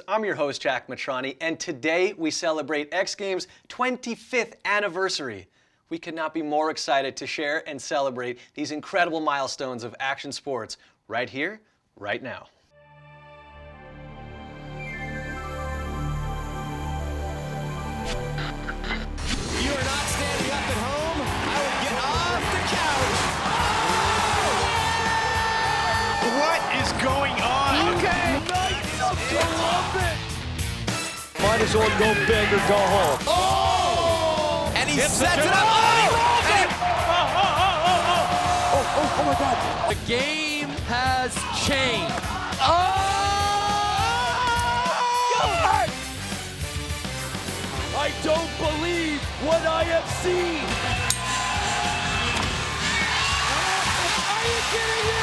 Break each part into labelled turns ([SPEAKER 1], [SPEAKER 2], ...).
[SPEAKER 1] I'm your host, Jack Matrani, and today we celebrate X Games' 25th anniversary. We could not be more excited to share and celebrate these incredible milestones of action sports right here, right now.
[SPEAKER 2] If you are not standing up at home, I would get off the couch. Oh! What is going on? Okay. Knights of Columbus.
[SPEAKER 3] Might as well go big or go home.
[SPEAKER 2] Oh! And he sets it up. Oh, he rolls it.
[SPEAKER 3] Oh my God.
[SPEAKER 2] The game has changed. Oh! God!
[SPEAKER 3] I don't believe what I have seen.
[SPEAKER 2] Are you kidding me?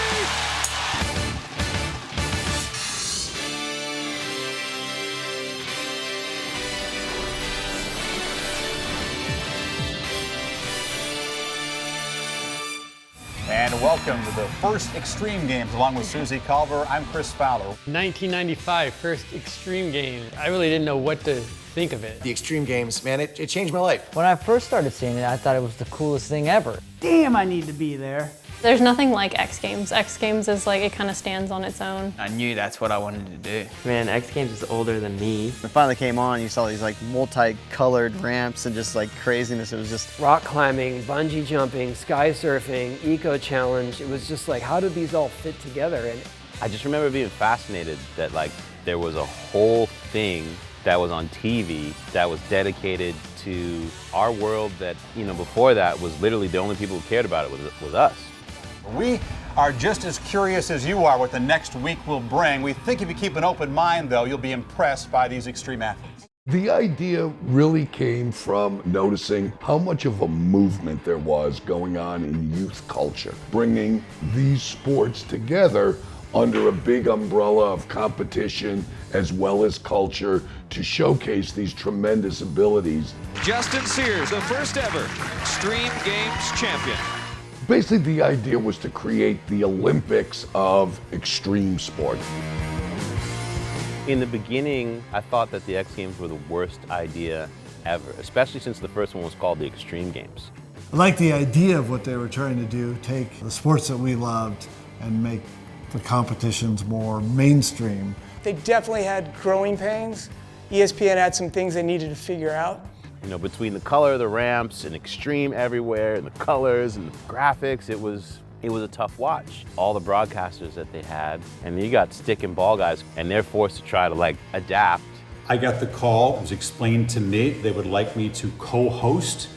[SPEAKER 4] And welcome to the first Extreme Games. Along with Susie Culver, I'm Chris Fowler.
[SPEAKER 5] 1995, first Extreme Games. I really didn't know what to think of it.
[SPEAKER 6] The Extreme Games, man, it changed my life.
[SPEAKER 7] When I first started seeing it, I thought it was the coolest thing ever.
[SPEAKER 8] Damn, I need to be there.
[SPEAKER 9] There's nothing like X Games. X Games is like, it kind of stands on its own.
[SPEAKER 10] I knew that's what I wanted to do.
[SPEAKER 11] Man, X Games is older than me.
[SPEAKER 12] When it finally came on, you saw these like multi-colored ramps and just like craziness. It was just
[SPEAKER 5] Rock climbing, bungee jumping, sky surfing, eco challenge. It was just like, how did these all fit together? And
[SPEAKER 13] I just remember being fascinated that like there was a whole thing that was on TV that was dedicated to our world that, you know, before that was literally the only people who cared about it was us.
[SPEAKER 4] We are just as curious as you are what the next week will bring. We think if you keep an open mind, though, you'll be impressed by these extreme athletes.
[SPEAKER 14] The idea really came from noticing how much of a movement there was going on in youth culture, bringing these sports together under a big umbrella of competition as well as culture to showcase these tremendous abilities.
[SPEAKER 2] Justin Sears, the first ever Extreme Games champion.
[SPEAKER 14] Basically, the idea was to create the Olympics of extreme sport.
[SPEAKER 13] In the beginning, I thought that the X Games were the worst idea ever, especially since the first one was called the Extreme Games.
[SPEAKER 8] I like the idea of what they were trying to do, take the sports that we loved and make the competitions more mainstream.
[SPEAKER 15] They definitely had growing pains. ESPN had some things they needed to figure out.
[SPEAKER 13] You know, between the color of the ramps and extreme everywhere and the colors and the graphics, it was a tough watch. All the broadcasters that they had, and you got stick and ball guys, and they're forced to try to like adapt.
[SPEAKER 16] I got the call, it was explained to me they would like me to co-host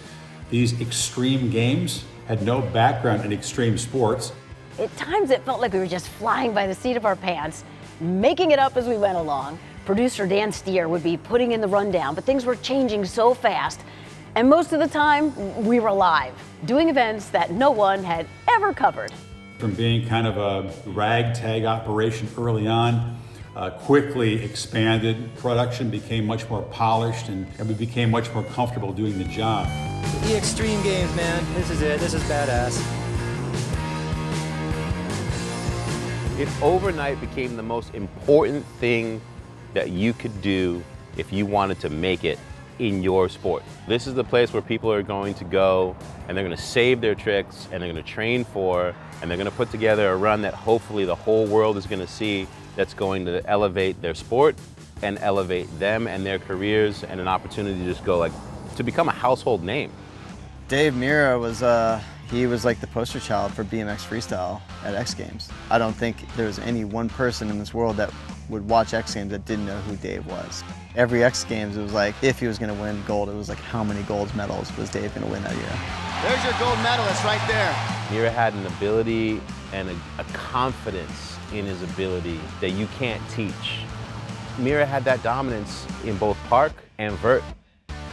[SPEAKER 16] these extreme games. Had no background in extreme sports.
[SPEAKER 17] At times it felt like we were just flying by the seat of our pants, making it up as we went along. Producer Dan Steer would be putting in the rundown, but things were changing so fast. And most of the time, we were live, doing events that no one had ever covered.
[SPEAKER 16] From being kind of a ragtag operation early on, quickly expanded. Production became much more polished and we became much more comfortable doing the job.
[SPEAKER 11] The Extreme Games, man, this is it, this is badass.
[SPEAKER 13] It overnight became the most important thing that you could do if you wanted to make it in your sport. This is the place where people are going to go and they're going to save their tricks and they're going to train for, and they're going to put together a run that hopefully the whole world is going to see, that's going to elevate their sport and elevate them and their careers, and an opportunity to just go like, to become a household name.
[SPEAKER 12] Dave Mirra was he was like the poster child for BMX freestyle at X Games. I don't think there was any one person in this world that would watch X Games that didn't know who Dave was. Every X Games, it was like, if he was gonna win gold, it was like, how many gold medals was Dave gonna win that year?
[SPEAKER 6] There's your gold medalist right there.
[SPEAKER 13] Mirra had an ability and a confidence in his ability that you can't teach. Mirra had that dominance in both park and vert.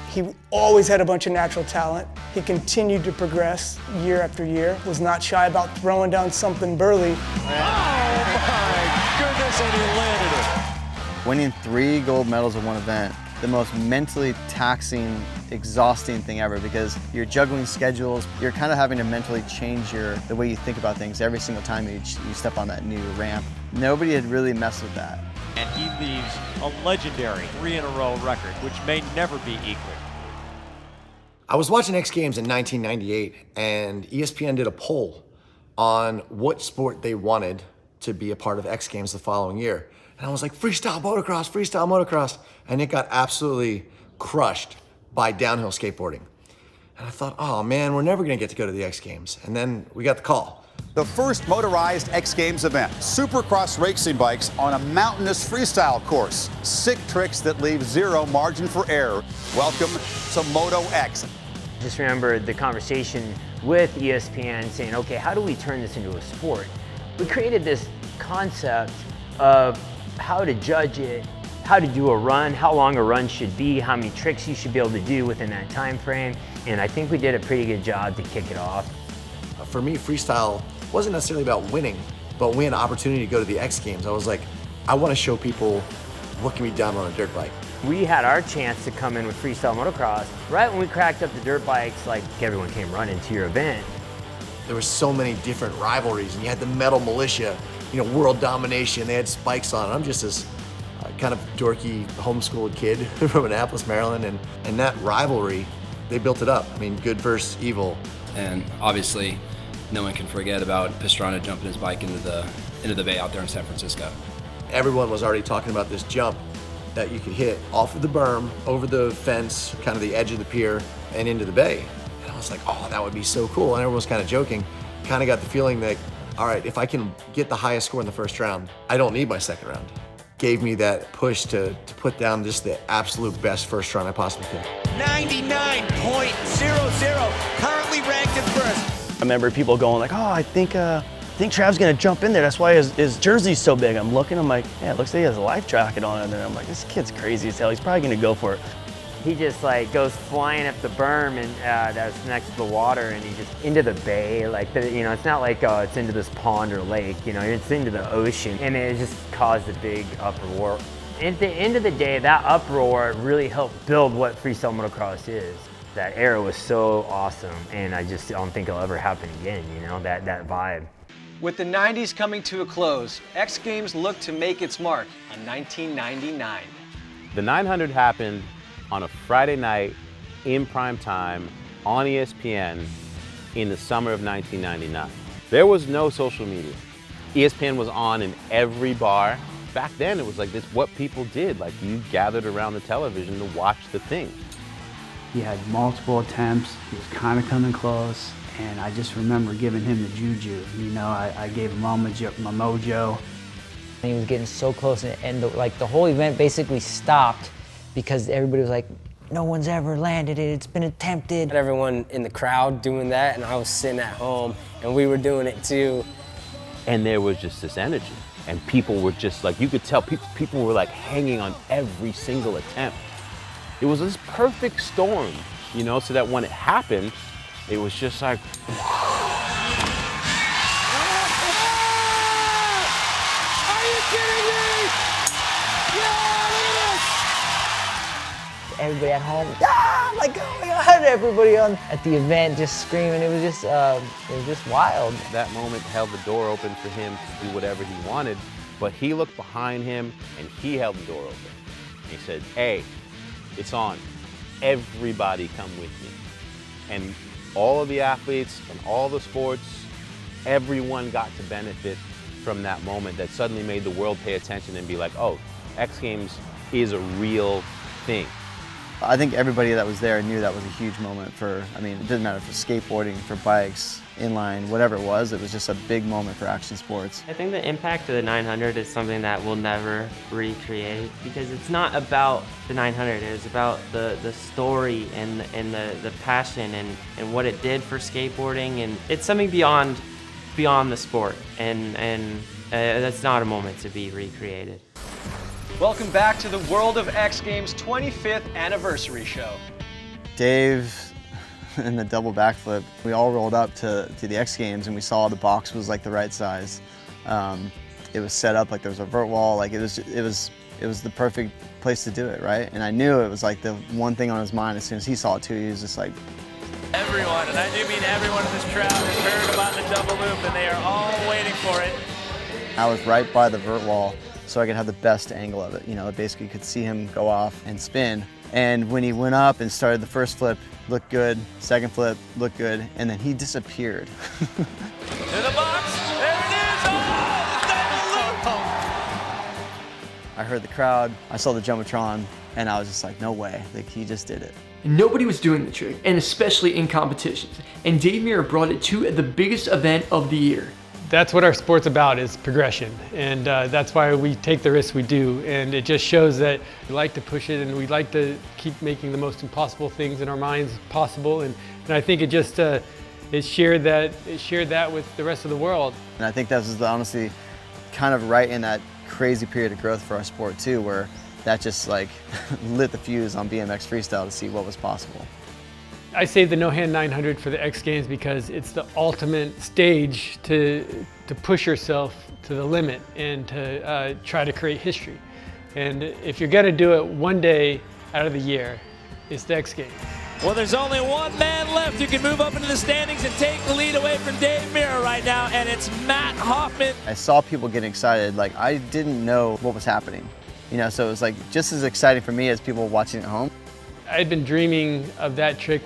[SPEAKER 15] He always had a bunch of natural talent. He continued to progress year after year, was not shy about throwing down something burly.
[SPEAKER 2] Oh my goodness, and he landed it.
[SPEAKER 12] Winning 3 gold medals in one event, the most mentally taxing, exhausting thing ever, because you're juggling schedules, you're kind of having to mentally change the way you think about things every single time you step on that new ramp. Nobody had really messed with that.
[SPEAKER 3] And he leaves a legendary 3-in-a-row record, which may never be equal.
[SPEAKER 6] I was watching X Games in 1998, and ESPN did a poll on what sport they wanted to be a part of X Games the following year. And I was like, freestyle motocross. And it got absolutely crushed by downhill skateboarding. And I thought, oh man, we're never gonna get to go to the X Games. And then we got the call.
[SPEAKER 4] The first motorized X Games event, Supercross racing bikes on a mountainous freestyle course. Sick tricks that leave zero margin for error. Welcome to Moto X.
[SPEAKER 18] Just remember the conversation with ESPN saying, okay, how do we turn this into a sport? We created this concept of how to judge it, how to do a run, how long a run should be, how many tricks you should be able to do within that time frame. And I think we did a pretty good job to kick it off.
[SPEAKER 6] For me, freestyle wasn't necessarily about winning, but when we had an opportunity to go to the X Games, I was like, I want to show people what can be done on a dirt bike.
[SPEAKER 18] We had our chance to come in with freestyle motocross. Right when we cracked up the dirt bikes, like everyone came running to your event.
[SPEAKER 6] There were so many different rivalries, and you had the metal militia, world domination. They had spikes on. I'm just this kind of dorky homeschooled kid from Annapolis, Maryland, and that rivalry, they built it up. I mean, good versus evil.
[SPEAKER 19] And obviously, no one can forget about Pastrana jumping his bike into the bay out there in San Francisco.
[SPEAKER 6] Everyone was already talking about this jump that you could hit off of the berm, over the fence, kind of the edge of the pier, and into the bay. And I was like, oh, that would be so cool. And everyone was kind of joking. Kind of got the feeling that, all right, if I can get the highest score in the first round, I don't need my second round. Gave me that push to put down just the absolute best first round I possibly could.
[SPEAKER 2] 99.00, currently ranked in first.
[SPEAKER 20] I remember people going like, oh, I think Trav's gonna jump in there. That's why his jersey's so big. I'm looking, I'm like, yeah, it looks like he has a life jacket on in there. I'm like, this kid's crazy as hell. He's probably gonna go for it.
[SPEAKER 18] He just goes flying up the berm and that's next to the water, and he just into the bay. It's not like it's into this pond or lake. It's into the ocean, and it just caused a big uproar. At the end of the day, that uproar really helped build what freestyle motocross is. That era was so awesome, and I don't think it'll ever happen again. That vibe.
[SPEAKER 1] With the 90s coming to a close, X Games looked to make its mark on 1999.
[SPEAKER 13] The 900 happened on a Friday night in prime time on ESPN in the summer of 1999. There was no social media. ESPN was on in every bar. Back then it was like this, what people did. Like you gathered around the television to watch the thing.
[SPEAKER 21] He had multiple attempts. He was kind of coming close. And I just remember giving him the juju. I gave him all my mojo.
[SPEAKER 7] He was getting so close, and the whole event basically stopped because everybody was like, no one's ever landed it, it's been attempted.
[SPEAKER 5] Everyone in the crowd doing that, and I was sitting at home, and we were doing it too.
[SPEAKER 13] And there was just this energy. And people were just like, you could tell people were like hanging on every single attempt. It was this perfect storm, so that when it happened, it was just like,
[SPEAKER 2] Are you kidding me? Yeah, look at this!
[SPEAKER 7] Everybody at home, like, oh my God, everybody at the event just screaming. It was just wild.
[SPEAKER 13] That moment held the door open for him to do whatever he wanted, but he looked behind him and he held the door open. He said, hey, it's on. Everybody come with me. And all of the athletes and all the sports, everyone got to benefit from that moment that suddenly made the world pay attention and be like, oh, X Games is a real thing.
[SPEAKER 12] I think everybody that was there knew that was a huge moment it didn't matter for skateboarding, for bikes, inline, whatever it was just a big moment for action sports.
[SPEAKER 22] I think the impact of the 900 is something that we'll never recreate because it's not about the 900, it's about the story and the passion and what it did for skateboarding, and it's something beyond the sport, and that's not a moment to be recreated.
[SPEAKER 1] Welcome back to the World of X Games 25th anniversary show.
[SPEAKER 12] Dave and the double backflip, we all rolled up to the X Games and we saw the box was like the right size. It was set up like there was a vert wall, like it was the perfect place to do it, right? And I knew it was like the one thing on his mind as soon as he saw it too. He was just like,
[SPEAKER 2] Everyone, and I do mean everyone in this crowd, has heard about the double loop and they are all waiting for it.
[SPEAKER 12] I was right by the vert wall, so I could have the best angle of it. You know, basically you could see him go off and spin. And when he went up and started the first flip, looked good, second flip, looked good, and then he disappeared.
[SPEAKER 2] In the box, there it is!
[SPEAKER 12] I heard the crowd, I saw the Jumbotron, and I was just like, no way, like he just did it.
[SPEAKER 9] Nobody was doing the trick, and especially in competitions. And Dave Mirra brought it to the biggest event of the year.
[SPEAKER 10] That's what our sport's about, is progression. And that's why we take the risks we do. And it just shows that we like to push it and we like to keep making the most impossible things in our minds possible. And I think it just, it shared that with the rest of the world.
[SPEAKER 12] And I think that was honestly kind of right in that crazy period of growth for our sport too, where that just like lit the fuse on BMX freestyle to see what was possible.
[SPEAKER 10] I saved the no-hand 900 for the X Games because it's the ultimate stage to push yourself to the limit and to try to create history. And if you're gonna do it one day out of the year, it's the X Games.
[SPEAKER 2] Well, there's only one man left who can move up into the standings and take the lead away from Dave Mirra right now, and it's Matt Hoffman.
[SPEAKER 12] I saw people getting excited, like I didn't know what was happening. You know, so it was like just as exciting for me as people watching at home.
[SPEAKER 10] I had been dreaming of that trick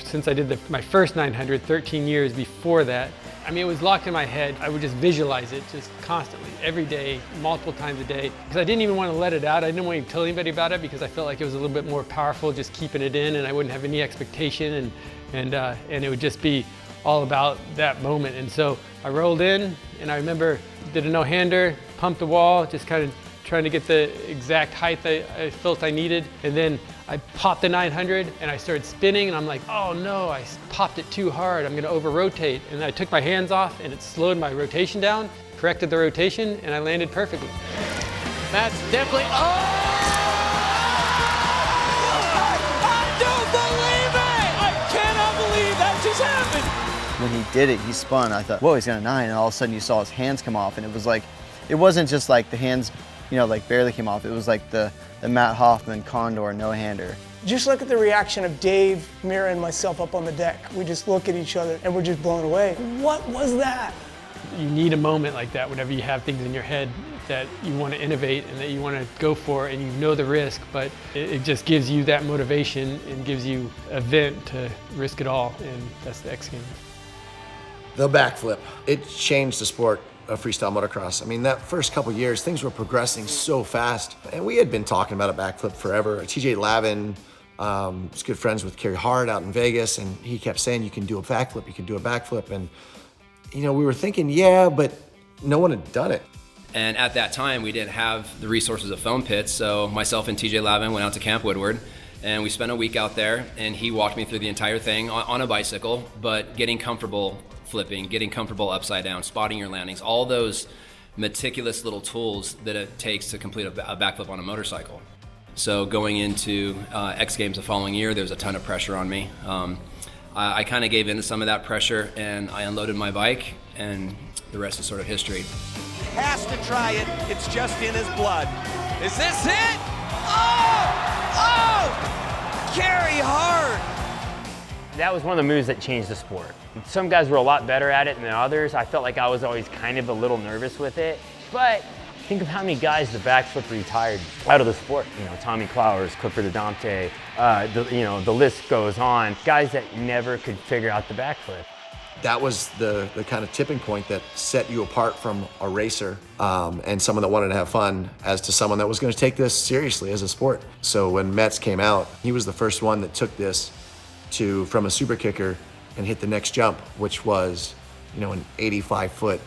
[SPEAKER 10] since I did my first 900, 13 years before that. I mean, it was locked in my head. I would just visualize it just constantly, every day, multiple times a day. Because I didn't even want to let it out. I didn't want to tell anybody about it because I felt like it was a little bit more powerful just keeping it in, and I wouldn't have any expectation, and it would just be all about that moment. And so I rolled in, and I remember did a no-hander, pumped the wall, just kind of trying to get the exact height I felt I needed. And then I popped the 900 and I started spinning, and I'm like, oh no, I popped it too hard. I'm gonna over-rotate. And I took my hands off and it slowed my rotation down, corrected the rotation, and I landed perfectly.
[SPEAKER 2] That's definitely, I don't believe it! I cannot believe that just happened!
[SPEAKER 12] When he did it, he spun. I thought, whoa, he's got a 9, and all of a sudden you saw his hands come off, and it was like, it wasn't just like the hands, you know, like barely came off. It was like the Matt Hoffman Condor no-hander.
[SPEAKER 15] Just look at the reaction of Dave, Mirra, and myself up on the deck. We just look at each other and we're just blown away. What was that?
[SPEAKER 10] You need a moment like that whenever you have things in your head that you want to innovate and that you want to go for, and you know the risk, but it just gives you that motivation and gives you a vent to risk it all, and that's the X Games.
[SPEAKER 6] The backflip, it changed the sport of freestyle motocross. I mean, that first couple years, things were progressing so fast, and we had been talking about a backflip forever. TJ Lavin was good friends with Kerry Hart out in Vegas, and he kept saying, you can do a backflip, you can do a backflip. And, you know, we were thinking, yeah, but no one had done it.
[SPEAKER 19] And at that time, we didn't have the resources of foam pits, so myself and TJ Lavin went out to Camp Woodward, and we spent a week out there, and he walked me through the entire thing on a bicycle, but getting comfortable flipping, getting comfortable upside down, spotting your landings, all those meticulous little tools that it takes to complete a backflip on a motorcycle. So going into X Games the following year, there was a ton of pressure on me. I kind of gave in to some of that pressure, and I unloaded my bike, and the rest is sort of history.
[SPEAKER 2] Has to try it, it's just in his blood. Is this it? Oh! Carry hard!
[SPEAKER 18] That was one of the moves that changed the sport. Some guys were a lot better at it than others. I felt like I was always kind of a little nervous with it. But think of how many guys the backflip retired out of the sport. You know, Tommy Clowers, Clifford Adamte, the list goes on. Guys that never could figure out the backflip.
[SPEAKER 6] That was the kind of tipping point that set you apart from a racer and someone that wanted to have fun as to someone that was going to take this seriously as a sport. So when Metz came out, he was the first one that took this from a super kicker and hit the next jump, which was, you know, an 85-foot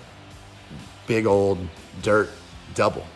[SPEAKER 6] big old dirt double.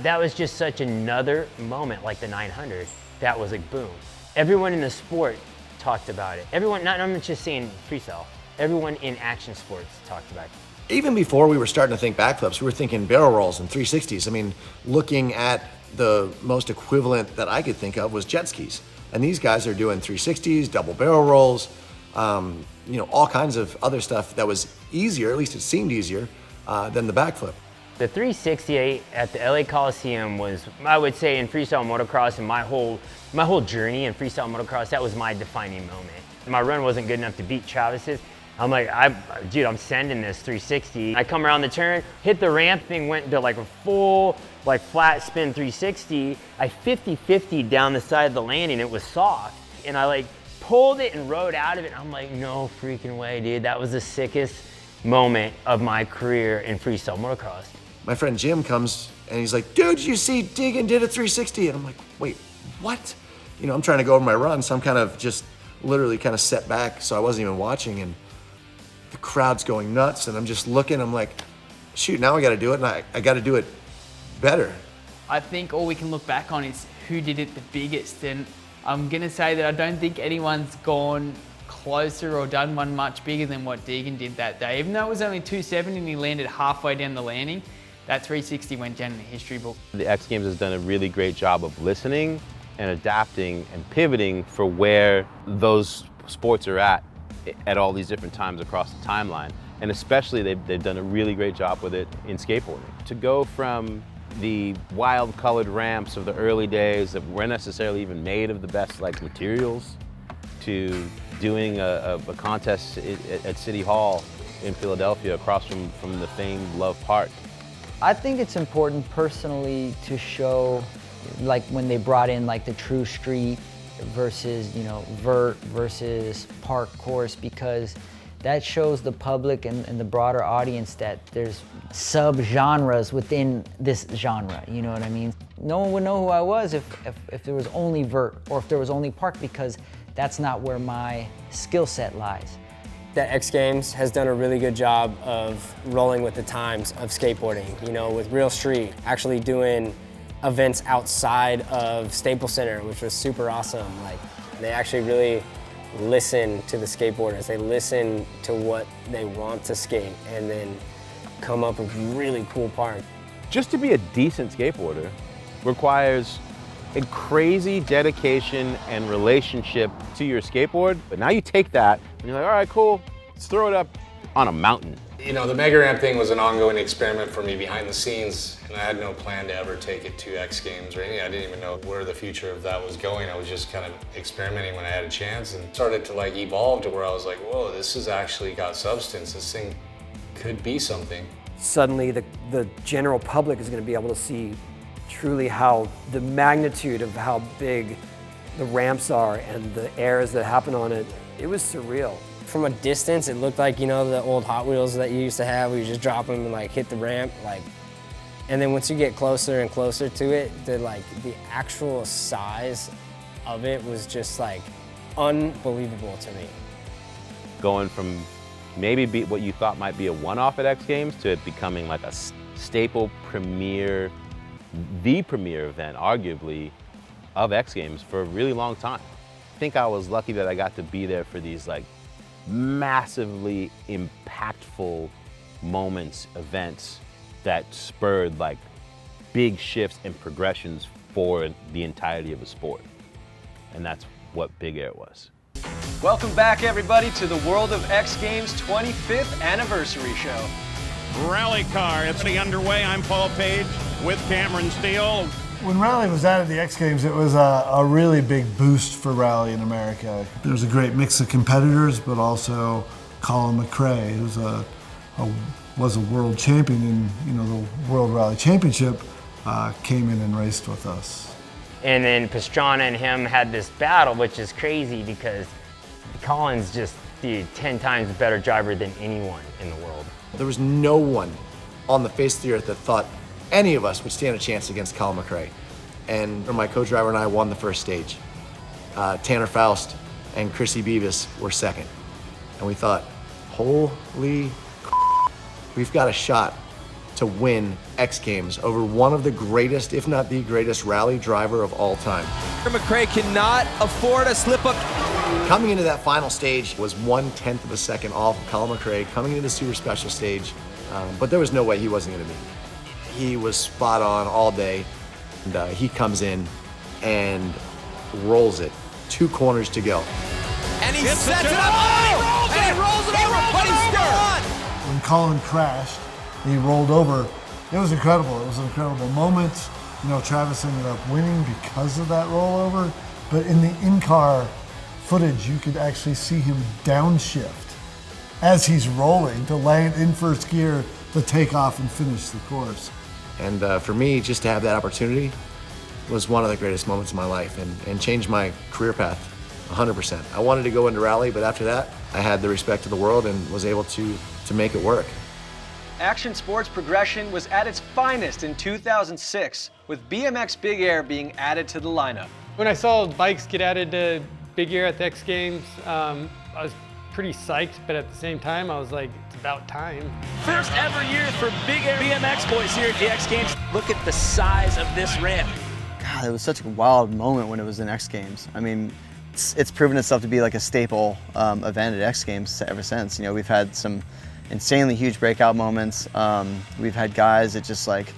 [SPEAKER 18] That was just such another moment, like the 900. That was like boom. Everyone in the sport talked about it. Everyone, I'm not just saying freestyle, everyone in action sports talked about it.
[SPEAKER 6] Even before we were starting to think backflips, we were thinking barrel rolls and 360s. I mean, looking at the most equivalent that I could think of was jet skis. And these guys are doing 360s, double barrel rolls, you know, all kinds of other stuff that was easier, at least it seemed easier, than the backflip.
[SPEAKER 18] The 368 at the LA Coliseum was, I would say, in freestyle motocross and my whole journey in freestyle motocross, that was my defining moment. My run wasn't good enough to beat Travis's, I'm like, dude, I'm sending this 360. I come around the turn, hit the ramp, thing went into like a full, like flat spin 360. I 50-50 down the side of the landing, it was soft. And I like pulled it and rode out of it. I'm like, no freaking way, dude. That was the sickest moment of my career in freestyle motocross.
[SPEAKER 6] My friend Jim comes and he's like, dude, did you see Deegan did a 360? And I'm like, wait, what? You know, I'm trying to go over my run, so I'm kind of just literally kind of set back, so I wasn't even watching, and the crowd's going nuts, and I'm just looking, I'm like, shoot, now I gotta do it, and I gotta do it better.
[SPEAKER 8] I think all we can look back on is who did it the biggest, and I'm gonna say that I don't think anyone's gone closer or done one much bigger than what Deegan did that day. Even though it was only 270 and he landed halfway down the landing, that 360 went down in the history book.
[SPEAKER 13] The X Games has done a really great job of listening and adapting and pivoting for where those sports are at all these different times across the timeline. And especially they've done a really great job with it in skateboarding. To go from the wild colored ramps of the early days that weren't necessarily even made of the best like materials to doing a contest at City Hall in Philadelphia across from the famed Love Park.
[SPEAKER 7] I think it's important personally to show, like when they brought in like the true street versus, you know, vert versus park course, because that shows the public and the broader audience that there's sub-genres within this genre, you know what I mean? No one would know who I was if there was only vert or if there was only park, because that's not where my skill set lies.
[SPEAKER 14] The X Games has done a really good job of rolling with the times of skateboarding, you know, with real street, actually doing events outside of Staples Center, which was super awesome. Like, they actually really listen to the skateboarders. They listen to what they want to skate and then come up with really cool parts.
[SPEAKER 13] Just to be a decent skateboarder requires a crazy dedication and relationship to your skateboard. But now you take that and you're like, all right, cool, let's throw it up on a mountain.
[SPEAKER 23] You know, the Mega Ramp thing was an ongoing experiment for me behind the scenes, and I had no plan to ever take it to X Games or anything. I didn't even know where the future of that was going. I was just kind of experimenting when I had a chance, and started to like evolve to where I was like, whoa, this has actually got substance. This thing could be something.
[SPEAKER 5] Suddenly the general public is going to be able to see truly how the magnitude of how big the ramps are and the airs that happen on it. It was surreal.
[SPEAKER 14] From a distance, it looked like, you know, the old Hot Wheels that you used to have, where you just drop them and like hit the ramp, like. And then once you get closer and closer to it, the actual size of it was just like unbelievable to me.
[SPEAKER 13] Going from maybe what you thought might be a one-off at X Games to it becoming like a staple premier, the premier event, arguably, of X Games for a really long time. I think I was lucky that I got to be there for these like massively impactful moments, events that spurred like big shifts and progressions for the entirety of a sport. And that's what Big Air was.
[SPEAKER 1] Welcome back, everybody, to the World of X Games 25th anniversary show.
[SPEAKER 24] Rally car, it's underway. I'm Paul Page with Cameron Steele.
[SPEAKER 25] When Rally was added to the X Games, it was a really big boost for Rally in America. There was a great mix of competitors, but also Colin McRae, who's was a world champion in the World Rally Championship, came in and raced with us.
[SPEAKER 18] And then Pastrana and him had this battle, which is crazy because Colin's just, dude, 10 times better driver than anyone in the world.
[SPEAKER 6] There was no one on the face of the earth that thought any of us would stand a chance against Colin McRae. And my co-driver and I won the first stage. Tanner Faust and Chrissy Beavis were second. And we thought, holy we've got a shot to win X Games over one of the greatest, if not the greatest, rally driver of all time.
[SPEAKER 2] McRae cannot afford a slip-up.
[SPEAKER 6] Coming into that final stage was 1/10 of a second off of Colin McRae coming into the super special stage, but there was no way he wasn't going to beat. He was spot on all day, and he comes in and rolls it. 2 corners to go.
[SPEAKER 2] And he sets it up, and he rolls it over, but he's still on.
[SPEAKER 25] When Colin crashed, he rolled over. It was incredible. It was an incredible moment. You know, Travis ended up winning because of that rollover, but in the in-car footage, you could actually see him downshift as he's rolling to land in first gear to take off and finish the course.
[SPEAKER 6] And for me, just to have that opportunity was one of the greatest moments of my life and changed my career path 100%. I wanted to go into rally, but after that, I had the respect of the world and was able to make it work.
[SPEAKER 1] Action sports progression was at its finest in 2006, with BMX Big Air being added to the lineup.
[SPEAKER 10] When I saw bikes get added to Big Air at the X Games, I was pretty psyched, but at the same time, I was like, it's about time.
[SPEAKER 2] First ever year for Big Air BMX boys here at the X Games. Look at the size of this ramp.
[SPEAKER 12] God, it was such a wild moment when it was in X Games. I mean, it's proven itself to be like a staple event at X Games ever since. You know, we've had some insanely huge breakout moments. We've had guys that just like,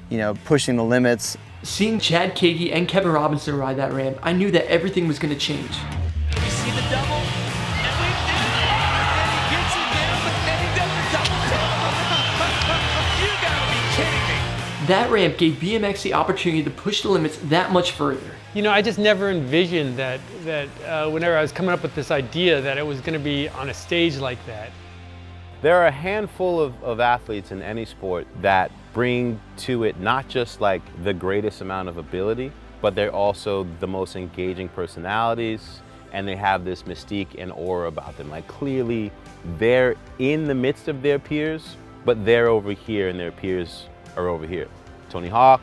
[SPEAKER 12] you know, pushing the limits.
[SPEAKER 9] Seeing Chad Kagi and Kevin Robinson ride that ramp, I knew that everything was going to change.
[SPEAKER 2] We see the double, and we did it! And he gets it down, but then he does the double tail. You gotta be kidding me.
[SPEAKER 9] That ramp gave BMX the opportunity to push the limits that much further.
[SPEAKER 10] You know, I just never envisioned that whenever I was coming up with this idea that it was going to be on a stage like that.
[SPEAKER 13] There are a handful of athletes in any sport that bring to it not just like the greatest amount of ability, but they're also the most engaging personalities, and they have this mystique and aura about them. Like clearly they're in the midst of their peers, but they're over here and their peers are over here. Tony Hawk,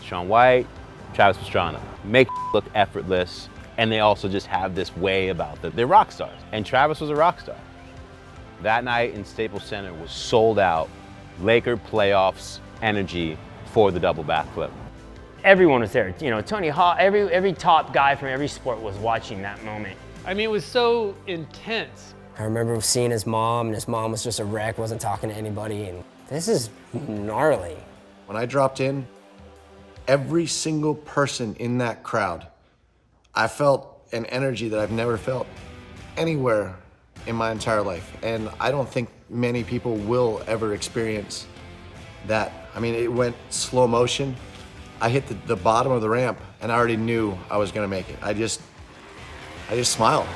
[SPEAKER 13] Shaun White, Travis Pastrana. Make look effortless, and they also just have this way about them. They're rock stars, and Travis was a rock star. That night in Staples Center was sold out, Laker playoffs energy for the double backflip.
[SPEAKER 18] Everyone was there. You know, Tony Hawk, every top guy from every sport was watching that moment.
[SPEAKER 10] I mean, it was so intense.
[SPEAKER 14] I remember seeing his mom, and his mom was just a wreck, wasn't talking to anybody, and this is gnarly.
[SPEAKER 6] When I dropped in, every single person in that crowd, I felt an energy that I've never felt anywhere in my entire life. And I don't think many people will ever experience that. I mean, it went slow motion. I hit the bottom of the ramp and I already knew I was gonna make it. I just smiled.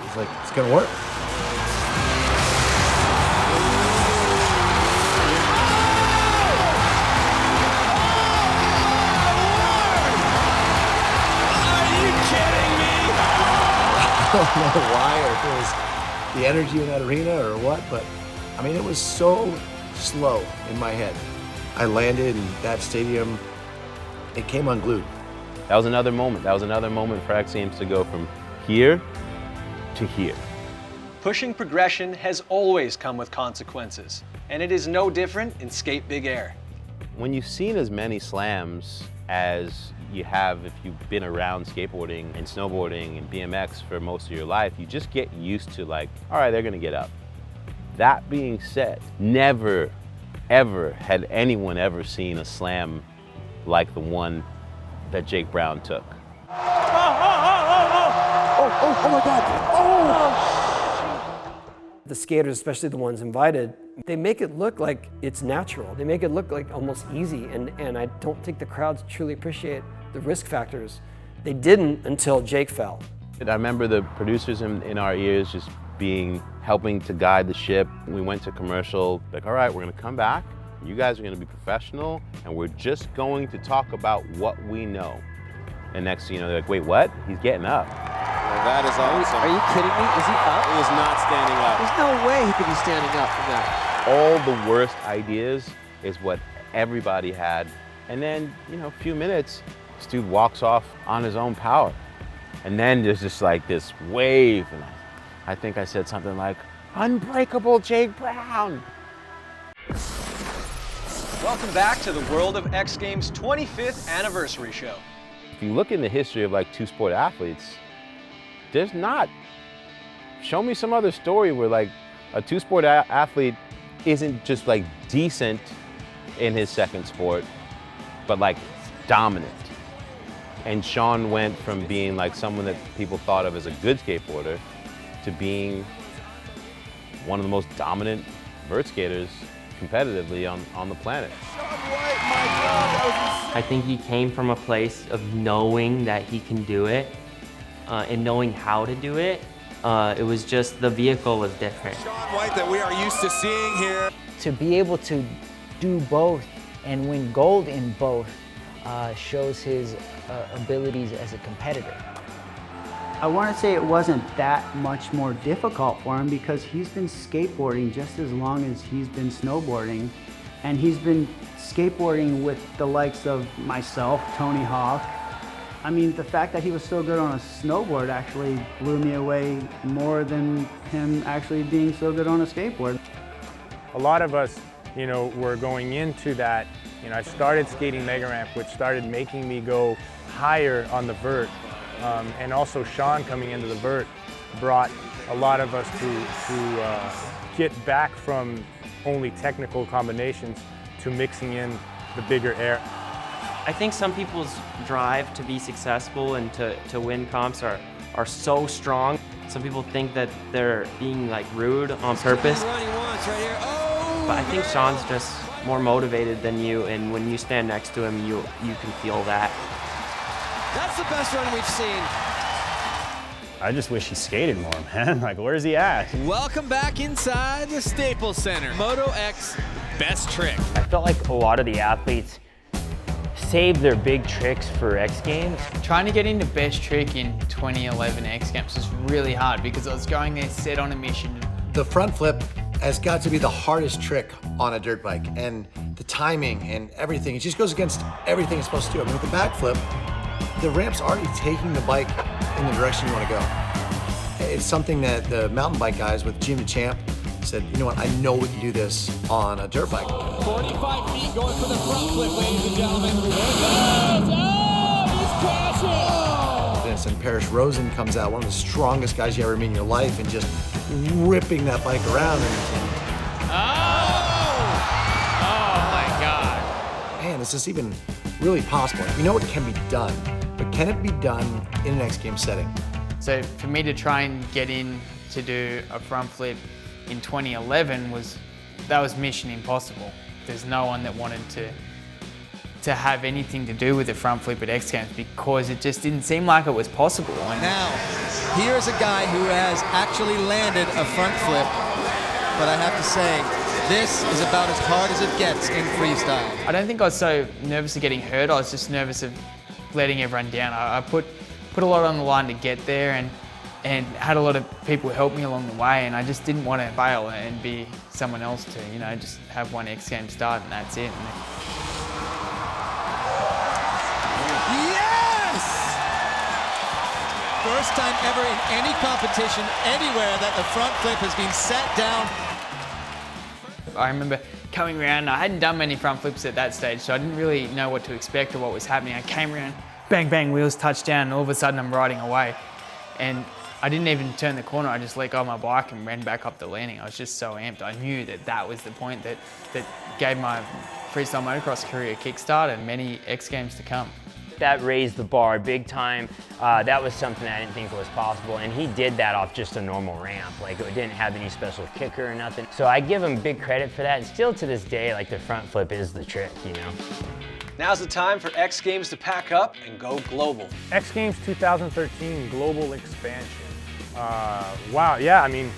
[SPEAKER 6] It's like, it's gonna work. I don't know why, or if it was the energy in that arena or what, but I mean, it was so slow in my head. I landed in that stadium, it came unglued.
[SPEAKER 13] That was another moment. That was another moment for X Games to go from here to here.
[SPEAKER 1] Pushing progression has always come with consequences, and it is no different in Skate Big Air.
[SPEAKER 13] When you've seen as many slams as you have if you've been around skateboarding and snowboarding and BMX for most of your life, you just get used to like, all right, they're gonna get up. That being said, never, ever had anyone ever seen a slam like the one that Jake Brown took.
[SPEAKER 25] Oh my God, oh!
[SPEAKER 5] The skaters, especially the ones invited, they make it look like it's natural. They make it look like almost easy, and I don't think the crowds truly appreciate the risk factors. They didn't until Jake fell.
[SPEAKER 13] I remember the producers in our ears just helping to guide the ship. We went to commercial, like, all right, we're gonna come back. You guys are gonna be professional, and we're just going to talk about what we know. And next thing you know, they're like, wait, what? He's getting up.
[SPEAKER 3] Well, that is awesome.
[SPEAKER 4] Are you kidding me? Is he up?
[SPEAKER 3] He is not standing up.
[SPEAKER 4] There's no way he could be standing up from that.
[SPEAKER 13] All the worst ideas is what everybody had. And then, you know, a few minutes, this dude walks off on his own power. And then there's just like this wave, and I think I said something like, unbreakable Jake Brown.
[SPEAKER 1] Welcome back to the World of X Games 25th anniversary show.
[SPEAKER 13] If you look in the history of like two-sport athletes, there's not. Show me some other story where like a two-sport athlete isn't just like decent in his second sport, but like dominant. And Shaun went from being like someone that people thought of as a good skateboarder to being one of the most dominant vert skaters competitively on the planet.
[SPEAKER 22] I think he came from a place of knowing that he can do it and knowing how to do it. It was just the vehicle was different.
[SPEAKER 2] Shaun White that we are used to seeing here.
[SPEAKER 7] To be able to do both and win gold in both shows his abilities as a competitor.
[SPEAKER 11] I want to say it wasn't that much more difficult for him because he's been skateboarding just as long as he's been snowboarding. And he's been skateboarding with the likes of myself, Tony Hawk. I mean, the fact that he was so good on a snowboard actually blew me away more than him actually being so good on a skateboard.
[SPEAKER 16] A lot of us, you know, were going into that. You know, I started skating Mega Ramp, which started making me go higher on the vert. And also Shaun coming into the vert brought a lot of us to get back from only technical combinations to mixing in the bigger air.
[SPEAKER 22] I think some people's drive to be successful and to win comps are so strong. Some people think that they're being like rude on purpose. But I think Shaun's just more motivated than you, and when you stand next to him, you can feel that.
[SPEAKER 2] That's the best run we've seen.
[SPEAKER 3] I just wish he skated more, man. Like, where's he at?
[SPEAKER 2] Welcome back inside the Staples Center. Moto X best trick.
[SPEAKER 18] I felt like a lot of the athletes saved their big tricks for X Games.
[SPEAKER 8] Trying to get into best trick in 2011 X Games was really hard because I was going there set on a mission.
[SPEAKER 6] The front flip has got to be the hardest trick on a dirt bike, and the timing and everything, it just goes against everything it's supposed to do. I mean, with the back flip, the ramp's already taking the bike in the direction you want to go. It's something that the mountain bike guys with Jim the Champ said, you know what, I know we can do this on a dirt bike.
[SPEAKER 2] 45 feet going for the front flip, ladies and gentlemen. There it goes! Oh, he's crashing!
[SPEAKER 6] And Parrish Rosen comes out, one of the strongest guys you ever meet in your life, and just ripping that bike around.
[SPEAKER 8] Oh my God.
[SPEAKER 6] Man, is this even really possible? You know it can be done, but can it be done in an X Games setting?
[SPEAKER 8] So for me to try and get in to do a front flip in 2011 was mission impossible. There's no one that wanted to have anything to do with the front flip at X Games because it just didn't seem like it was possible. And
[SPEAKER 2] now, here's a guy who has actually landed a front flip, but I have to say, this is about as hard as it gets in freestyle.
[SPEAKER 8] I don't think I was so nervous of getting hurt, I was just nervous of letting everyone down. I put a lot on the line to get there and had a lot of people help me along the way, and I just didn't want to fail and be someone else to, you know, just have one X Games start and that's it.
[SPEAKER 2] Yes! First time ever in any competition anywhere that the front flip has been set down.
[SPEAKER 8] I remember coming around, I hadn't done many front flips at that stage, so I didn't really know what to expect or what was happening. I came around, bang, bang, wheels touched down, and all of a sudden I'm riding away. And I didn't even turn the corner, I just let go of my bike and ran back up the landing. I was just so amped. I knew that was the point that gave my freestyle motocross career a kickstart and many X Games to come.
[SPEAKER 18] That raised the bar big time. That was something I didn't think was possible, and he did that off just a normal ramp. Like, it didn't have any special kicker or nothing. So I give him big credit for that, and still to this day, like, the front flip is the trick, you know?
[SPEAKER 1] Now's the time for X Games to pack up and go global.
[SPEAKER 16] X Games 2013 global expansion. Wow, yeah, I mean,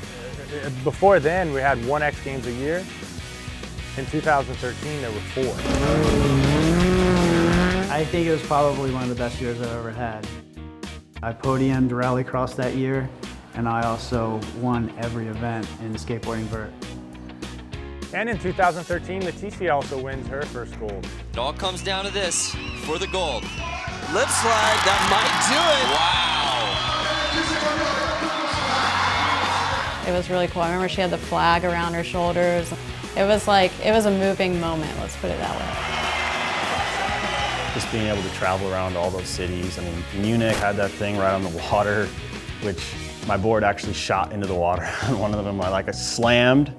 [SPEAKER 16] before then we had one X Games a year. In 2013 there were 4.
[SPEAKER 11] I think it was probably one of the best years I've ever had. I podiumed Rallycross that year, and I also won every event in skateboarding vert.
[SPEAKER 16] And in 2013, Leticia also wins her first gold.
[SPEAKER 2] It all comes down to this for the gold. Lip slide, that might do it. Wow.
[SPEAKER 17] It was really cool. I remember she had the flag around her shoulders. It was a moving moment, let's put it that way.
[SPEAKER 3] Just being able to travel around all those cities. I mean, Munich had that thing right on the water, which my board actually shot into the water. One of them, I slammed.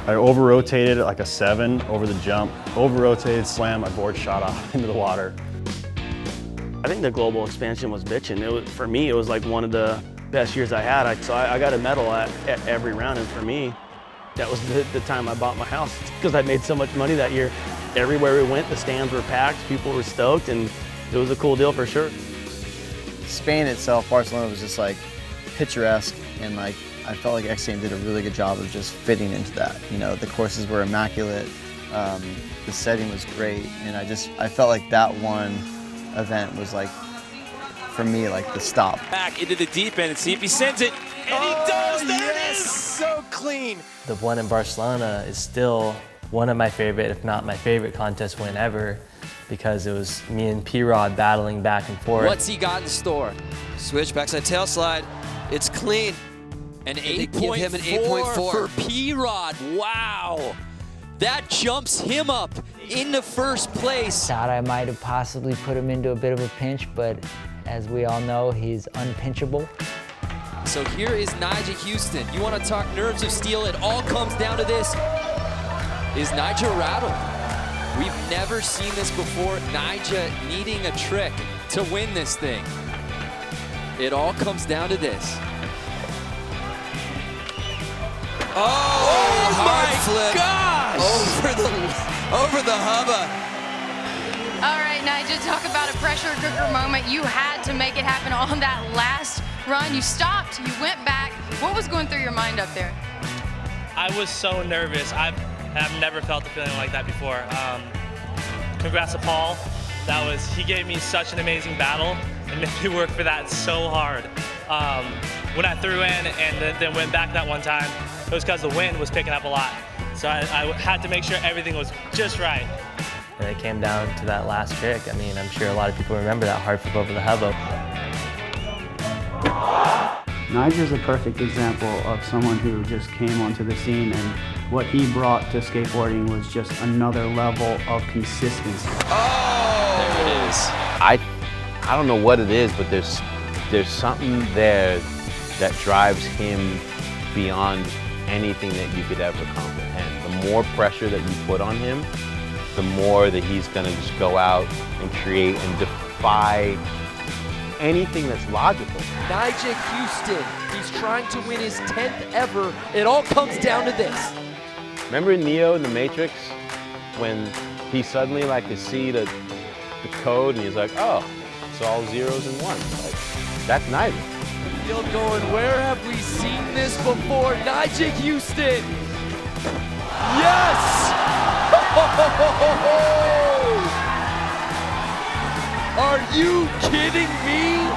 [SPEAKER 3] I over-rotated like a 7 over the jump. Over-rotated, slammed, my board shot off into the water.
[SPEAKER 20] I think the global expansion was bitchin'. For me, it was like one of the best years I had. So I got a medal at every round, and for me, that was the time I bought my house because I made so much money that year. Everywhere we went, the stands were packed, people were stoked, and it was a cool deal for sure.
[SPEAKER 12] Spain itself, Barcelona was just like picturesque, and like I felt like X Games did a really good job of just fitting into that. You know, the courses were immaculate, the setting was great, and I felt like that one event was like, for me, like the stop.
[SPEAKER 2] Back into the deep end and see if he sends it. And he does! There it is! So clean.
[SPEAKER 15] The one in Barcelona is still one of my favorite, if not my favorite contest win ever, because it was me and P-Rod battling back and forth.
[SPEAKER 19] What's he got in store? Switch, backside tail slide. It's clean.
[SPEAKER 2] An
[SPEAKER 19] Give him an
[SPEAKER 2] 8.4
[SPEAKER 19] 8.4
[SPEAKER 2] for P-Rod. Wow. That jumps him up into first place.
[SPEAKER 7] Thought I might have possibly put him into a bit of a pinch, but as we all know, he's unpinchable.
[SPEAKER 19] So here is Nyjah Huston. You want to talk nerves of steel? It all comes down to this. Is Nyjah rattled? We've never seen this before. Nyjah needing a trick to win this thing. It all comes down to this. Oh, hard flip. Over the hubba.
[SPEAKER 21] All right, Nyjah, talk about a pressure cooker moment. You had to make it happen on that last run. You stopped, you went back. What was going through your mind up there?
[SPEAKER 23] I was so nervous. I've never felt a feeling like that before. Congrats to Paul. He gave me such an amazing battle and made me work for that so hard. When I threw in and then went back that one time, it was because the wind was picking up a lot. So I had to make sure everything was just right.
[SPEAKER 15] And it came down to that last trick. I mean, I'm sure a lot of people remember that hard flip over the hubba.
[SPEAKER 11] Nyjah's a perfect example of someone who just came onto the scene, and what he brought to skateboarding was just another level of consistency.
[SPEAKER 19] Oh! There it is.
[SPEAKER 13] I don't know what it is, but there's something there that drives him beyond anything that you could ever comprehend. The more pressure that you put on him, the more that he's gonna just go out and create and defy anything that's logical.
[SPEAKER 19] Nyjah Huston, he's trying to win his 10th ever. It all comes down to this.
[SPEAKER 13] Remember Neo in The Matrix when he suddenly like could see the code and he's like, oh, it's all zeros and ones. Like, that's Nyjah.
[SPEAKER 19] Field going, where have we seen this before? Nyjah Huston. Yes! Are you kidding me?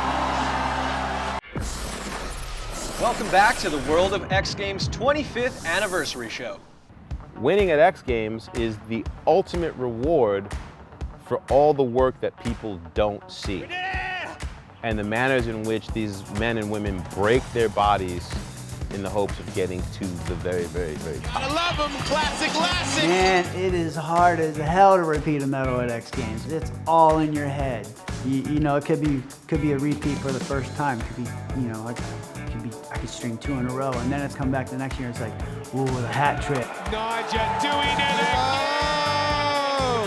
[SPEAKER 1] Welcome back to the World of X Games 25th anniversary show.
[SPEAKER 13] Winning at X Games is the ultimate reward for all the work that people don't see. And the manners in which these men and women break their bodies in the hopes of getting to the very, very, very top.
[SPEAKER 2] I love him, classic Lasek.
[SPEAKER 11] Man, it is hard as hell to repeat a medal at X Games. It's all in your head. You know, it could be a repeat for the first time. It could be, you know, I could string 2 in a row, and then it's come back the next year. It's like, ooh, a hat trick.
[SPEAKER 2] Nyjah doing it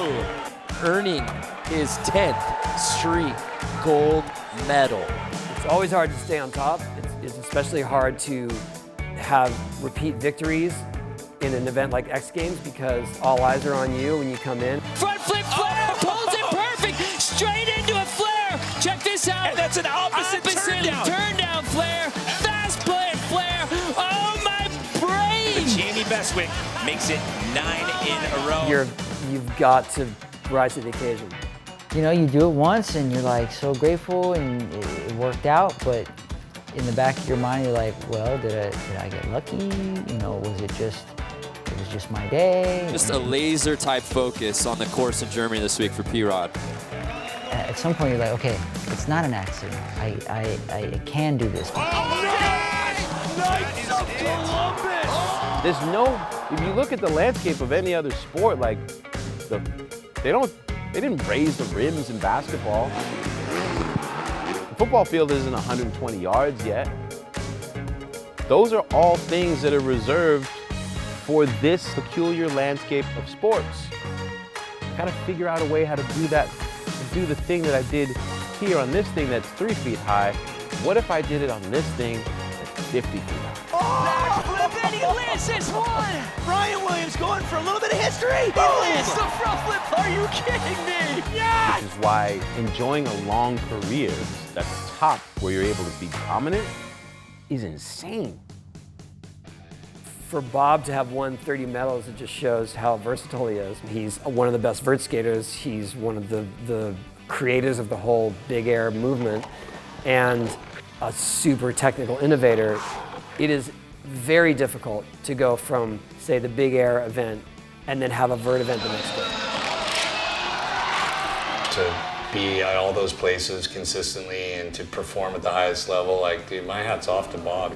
[SPEAKER 2] again.
[SPEAKER 19] Earning his 10th straight gold medal.
[SPEAKER 5] It's always hard to stay on top. It's especially hard to have repeat victories in an event like X Games because all eyes are on you when you come in.
[SPEAKER 2] Front flip flare, pulls it perfect, straight into a flare. Check this out. And that's an opposite turn down flare. Fast play flare. Oh my brain! Jamie Bestwick makes it 9 in a row.
[SPEAKER 5] You've got to rise to the occasion.
[SPEAKER 7] You know, you do it once and you're like so grateful and it worked out, but in the back of your mind you're like, well, did I get lucky? You know, was it was just my day?
[SPEAKER 19] Just a laser type focus on the course in Germany this week for P-Rod.
[SPEAKER 7] At some point you're like, okay, it's not an accident. I can do this.
[SPEAKER 13] There's no, if you look at the landscape of any other sport, like they didn't raise the rims in basketball. The football field isn't 120 yards yet. Those are all things that are reserved for this peculiar landscape of sports. I gotta figure out a way how to do that, to do the thing that I did here on this thing that's 3 feet high. What if I did it on this thing that's 50 feet high?
[SPEAKER 2] Backflip and he lands this one! Ryan Williams going for a little bit of history! He lands the front flip! Are you kidding me? Yes!
[SPEAKER 13] Which is why enjoying a long career at the top where you're able to be dominant
[SPEAKER 9] is insane.
[SPEAKER 5] For Bob to have won 30 medals, it just shows how versatile he is. He's one of the best vert skaters. He's one of the creators of the whole Big Air movement and a super technical innovator. It is very difficult to go from, say, the Big Air event and then have a vert event the next day.
[SPEAKER 10] To be at all those places consistently and to perform at the highest level, like, dude, my hat's off to Bob.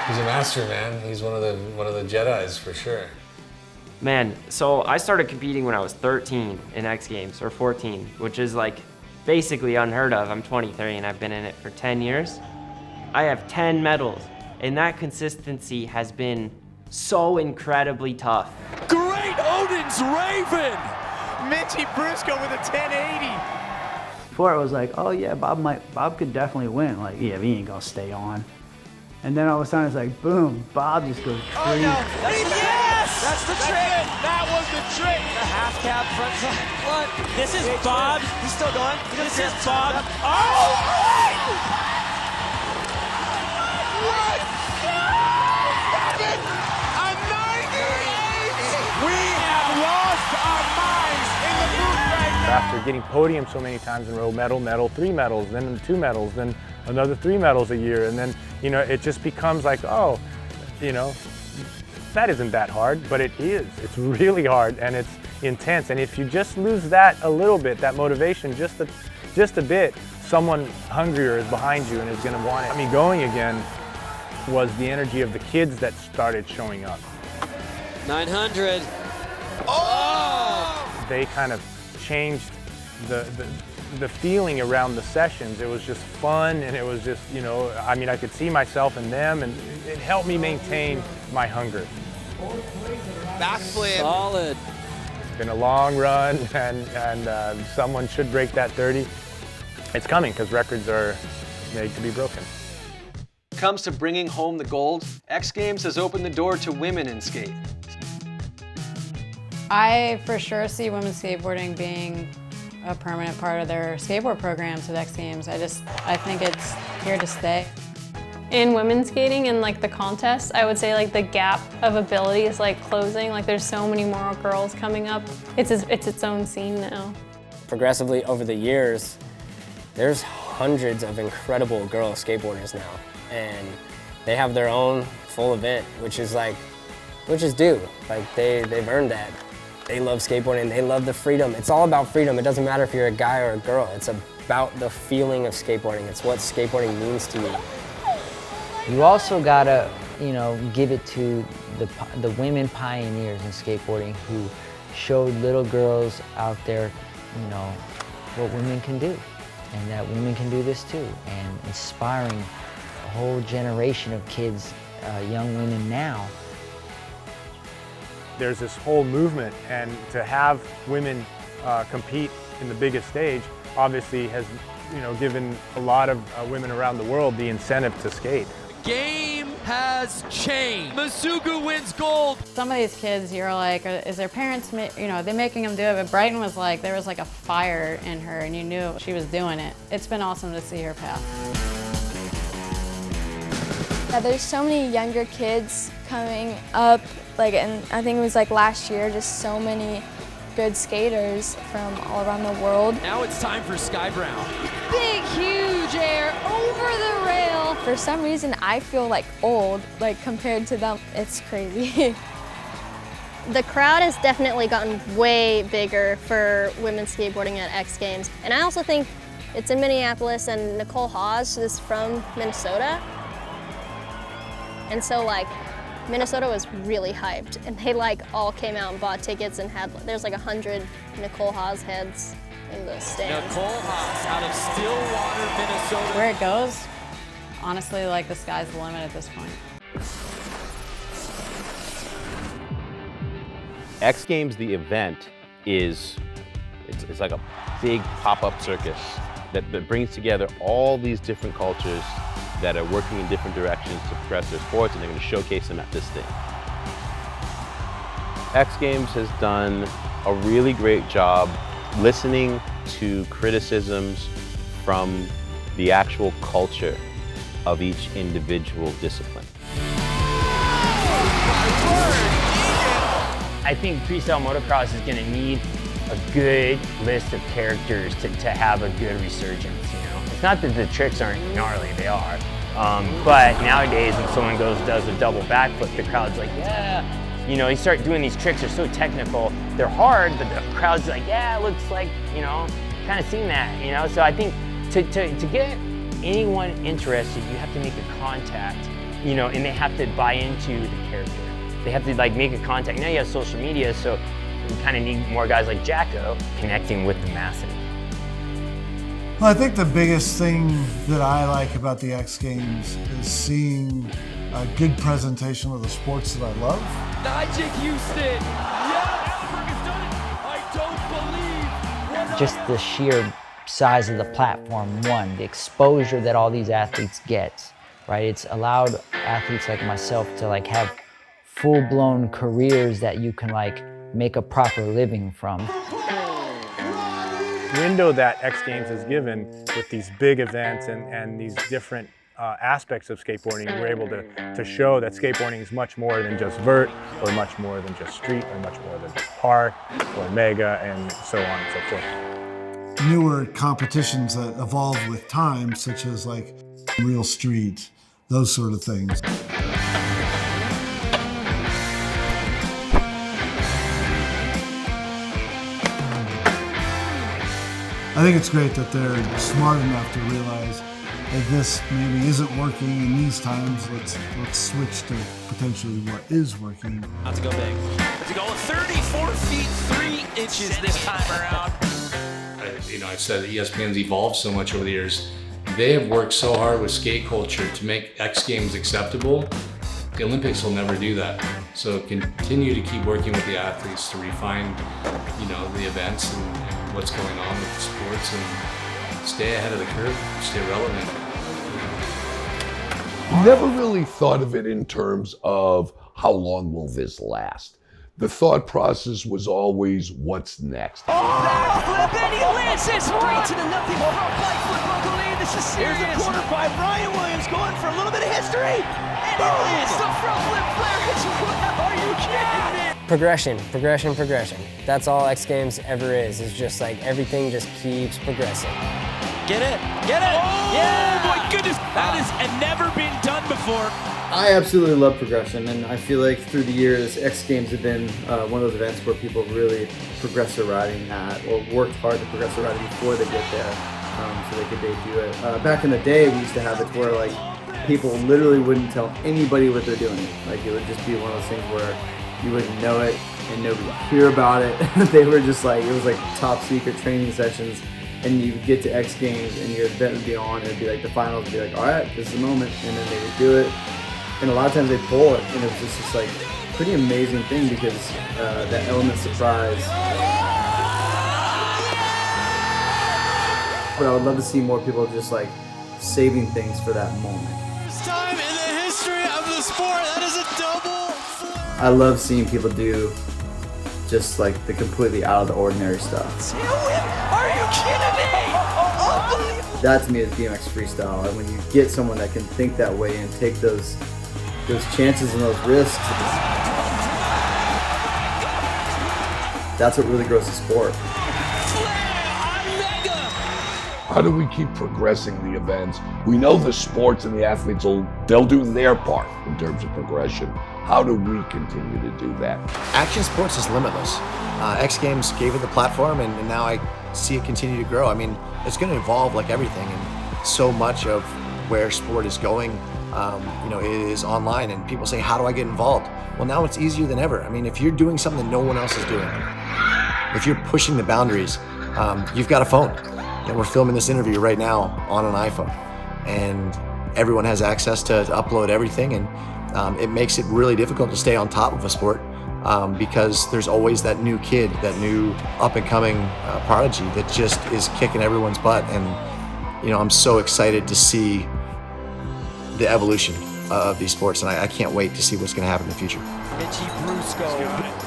[SPEAKER 10] He's a master, man. He's one of the Jedis for sure.
[SPEAKER 22] Man, so I started competing when I was 13 in X Games, or 14, which is like basically unheard of. I'm 23 and I've been in it for 10 years. I have 10 medals, and that consistency has been so incredibly tough.
[SPEAKER 2] Great Odin's Raven! Mitchie Brusco with a 1080.
[SPEAKER 11] Before it was like, oh yeah, Bob could definitely win. Like, yeah, he ain't gonna stay on. And then all of a sudden it's like, boom, Bob just goes crazy.
[SPEAKER 2] Oh no, yes! That's the trick! That was the trick! The half cab front front. This is Bob. He's still going. This is Bob. Oh! What? A 98!
[SPEAKER 16] We have lost our minds in the booth right now. After getting podium so many times in a row, medal, 3 medals, then 2 medals, then another 3 medals a year, and then, you know, it just becomes like, oh, you know, that isn't that hard, but it is. It's really hard and it's intense. And if you just lose that a little bit, that motivation, just a bit, someone hungrier is behind you and is going to want it. I mean, going again was the energy of the kids that started showing up.
[SPEAKER 19] 900. Oh!
[SPEAKER 16] They kind of changed the feeling around the sessions. It was just fun, and it was just, you know, I mean, I could see myself in them, and it helped me maintain my hunger.
[SPEAKER 19] Backflip.
[SPEAKER 2] Solid.
[SPEAKER 16] It's been a long run, and someone should break that 30. It's coming, because records are made to be broken.
[SPEAKER 1] When it comes to bringing home the gold, X Games has opened the door to women in skate.
[SPEAKER 17] I for sure see women's skateboarding being a permanent part of their skateboard programs at X Games. I think it's here to stay.
[SPEAKER 14] In women's skating and like the contests, I would say like the gap of ability is like closing. Like there's so many more girls coming up. It's its own scene now.
[SPEAKER 24] Progressively over the years, there's hundreds of incredible girl skateboarders now, and they have their own full event, which is due. Like they've earned that. They love skateboarding, they love the freedom. It's all about freedom. It doesn't matter if you're a guy or a girl. It's about the feeling of skateboarding. It's what skateboarding means to you.
[SPEAKER 7] You also gotta, you know, give it to the women pioneers in skateboarding who showed little girls out there, you know, what women can do, and that women can do this too, and inspiring a whole generation of kids, young women now.
[SPEAKER 16] There's this whole movement, and to have women compete in the biggest stage obviously has, you know, given a lot of women around the world the incentive to skate.
[SPEAKER 19] Game has changed. Masugu wins gold.
[SPEAKER 17] Some of these kids, you're like, is their parents, you know, are they making them do it? But Brighton was like, there was like a fire in her, and you knew she was doing it. It's been awesome to see her path.
[SPEAKER 25] Yeah, there's so many younger kids coming up, and I think it was like last year, just so many good skaters from all around the world.
[SPEAKER 19] Now it's time for Sky Brown.
[SPEAKER 25] Big, huge air over the rail. For some reason, I feel like old, compared to them. It's crazy.
[SPEAKER 26] The crowd has definitely gotten way bigger for women's skateboarding at X Games. And I also think it's in Minneapolis, and Nicole Hawes is from Minnesota. And so Minnesota was really hyped, and they all came out and bought tickets, and there's 100 Nicole Hawes heads in the stands.
[SPEAKER 19] Nicole Hawes out of Stillwater, Minnesota.
[SPEAKER 17] Where it goes, honestly, the sky's the limit at this point.
[SPEAKER 13] X Games, the event, it's like a big pop-up circus that brings together all these different cultures that are working in different directions to progress their sports, and they're going to showcase them at this thing. X Games has done a really great job listening to criticisms from the actual culture of each individual discipline.
[SPEAKER 3] I think freestyle motocross is going to need a good list of characters to have a good resurgence, you know? It's not that the tricks aren't gnarly, they are. But nowadays when someone does a double backflip, the crowd's like, yeah. You know, you start doing these tricks, they're so technical, they're hard, but the crowd's like, yeah, it looks like, you know, kind of seen that, you know? So I think to get anyone interested, you have to make a contact, you know, and they have to buy into the character. They have to like make a contact. Now you have social media, so you kind of need more guys like Jacko connecting with the masses.
[SPEAKER 4] Well, I think the biggest thing that I like about the X Games is seeing a good presentation of the sports that I love.
[SPEAKER 2] Nyjah Huston. Yeah, has done it. I don't believe.
[SPEAKER 7] Just the sheer size of the platform, one, the exposure that all these athletes get, right? It's allowed athletes like myself to like have full-blown careers that you can like make a proper living from.
[SPEAKER 16] The window that X Games has given with these big events and these different aspects of skateboarding, we're able to show that skateboarding is much more than just vert, or much more than just street, or much more than just park, or mega, and so on and so forth.
[SPEAKER 4] Newer competitions that evolve with time, such as like real street, those sort of things. I think it's great that they're smart enough to realize that this maybe isn't working in these times. Let's switch to potentially what is working.
[SPEAKER 2] Not to go big. To go 34 feet 3 inches this time around.
[SPEAKER 10] I've said that ESPN's evolved so much over the years. They have worked so hard with skate culture to make X Games acceptable. The Olympics will never do that. So continue to keep working with the athletes to refine, the events and what's going on with the sports, and stay ahead of the curve, stay relevant.
[SPEAKER 6] Never really thought of it in terms of how long will this last. The thought process was always, what's next?
[SPEAKER 2] Oh, backflip, and he lands it straight to the nothing front right foot buckle. This is serious. Here's a quarter by Brian Williams going for a little bit of history. And he lands the front flip flare as well. Are you kidding me?
[SPEAKER 24] Progression. That's all X Games ever is just like everything just keeps progressing.
[SPEAKER 2] Get it. Oh, yeah. My goodness. That has never been done before.
[SPEAKER 12] I absolutely love progression, and I feel like through the years, X Games have been one of those events where people really progress their riding at, or worked hard to progress their riding before they get there, so they could debut it. Back in the day, we used to have it where like people literally wouldn't tell anybody what they're doing. Like it would just be one of those things where you wouldn't know it and nobody would hear about it. They were just like, it was like top secret training sessions, and you would get to X Games and your event would be on, and it'd be like the finals would be like, all right, this is the moment, and then they would do it. And a lot of times they pull it, and it was just this like pretty amazing thing because that element of surprise. But I would love to see more people just like saving things for that moment.
[SPEAKER 2] First time in the history of the sport, that is a double flip.
[SPEAKER 12] I love seeing people do just like the completely out of the ordinary stuff.
[SPEAKER 2] Are you kidding me?
[SPEAKER 12] That to me is BMX freestyle, and when you get someone that can think that way and take those chances and those risks, that's what really grows the sport.
[SPEAKER 6] How do we keep progressing the events? We know the sports and the athletes they'll do their part in terms of progression. How do we continue to do that?
[SPEAKER 8] Action sports is limitless. X Games gave it the platform, and now I see it continue to grow. I mean, it's going to evolve like everything, and so much of where sport is going, is online, and people say, how do I get involved? Well, now it's easier than ever. I mean, if you're doing something that no one else is doing, if you're pushing the boundaries, you've got a phone. And we're filming this interview right now on an iPhone, and everyone has access to upload everything, and it makes it really difficult to stay on top of a sport because there's always that new kid, that new up-and-coming prodigy that just is kicking everyone's butt. And I'm so excited to see the evolution of these sports, and I can't wait to see what's going to happen in the future.
[SPEAKER 2] Mitchie Brusco.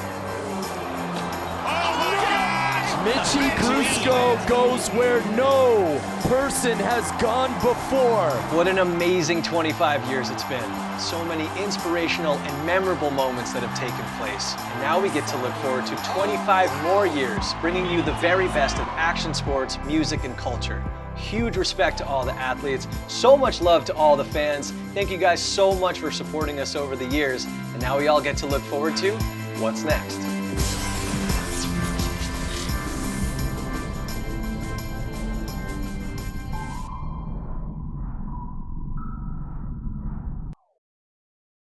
[SPEAKER 9] Mitchie Brusco goes where no person has gone before.
[SPEAKER 1] What an amazing 25 years it's been. So many inspirational and memorable moments that have taken place. And now we get to look forward to 25 more years, bringing you the very best of action sports, music, and culture. Huge respect to all the athletes. So much love to all the fans. Thank you guys so much for supporting us over the years. And now we all get to look forward to what's next.